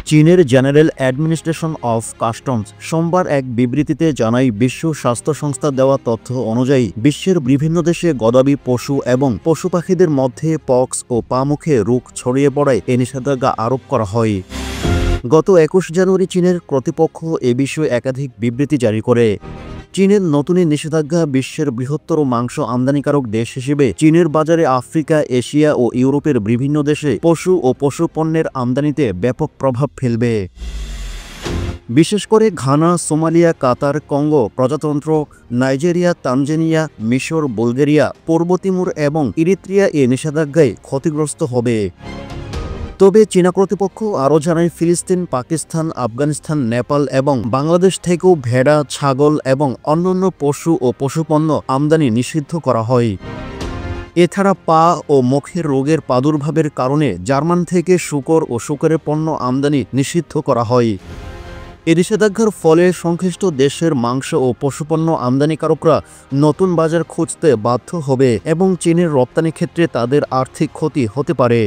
চীনের general administration of customs সোমবার এক বিবৃতিতে জানায়, বিশ্ব স্বাস্থ্য সংস্থা দেওয়া তথ্য অনুযায়ী বিশ্বের বিভিন্ন দেশে গবাদি পশু এবং পশু পাখিদের মধ্যে পক্স ও পা মুখে রোগ ছড়িয়ে পড়ায় এ নিষেধাজ্ঞা আরোপ করা হয়। গত ২১ জানুয়ারি চীনের কর্তৃপক্ষ এ বিষয়ে একাধিক বিবৃতি জারি করে। চীনের নতুন নিষেধাজ্ঞা বিশ্বের বৃহত্তর মাংস আমদানিকারক দেশ হিসেবে চীনের বাজারে আফ্রিকা, এশিয়া ও ইউরোপের বিভিন্ন দেশে পশু ও পশু পণ্যের আমদানিতে ব্যাপক প্রভাব ফেলবে। বিশেষ করে ঘানা, সোমালিয়া, কাতার, কঙ্গো প্রজাতন্ত্র, নাইজেরিয়া, তানজানিয়া, মিশর, বুলগেরিয়া, পূর্ব তিমুর এবং ইরিত্রিয়া এ নিষেধাজ্ঞায় ক্ষতিগ্রস্ত হবে। তবে চীনা কর্তৃপক্ষ আরও জানায়, ফিলিস্তিন, পাকিস্তান, আফগানিস্তান, নেপাল এবং বাংলাদেশ থেকেও ভেড়া, ছাগল এবং অন্যান্য পশু ও পশুপণ্য আমদানি নিষিদ্ধ করা হয়। এছাড়া পা ও মুখের রোগের প্রাদুর্ভাবের কারণে জার্মান থেকে শূকর ও শূকরের পণ্য আমদানি নিষিদ্ধ করা হয়। এ নিষেধাজ্ঞার ফলে সংশ্লিষ্ট দেশের মাংস ও পশুপণ্য আমদানিকারকরা নতুন বাজার খুঁজতে বাধ্য হবে এবং চীনের রপ্তানি ক্ষেত্রে তাদের আর্থিক ক্ষতি হতে পারে।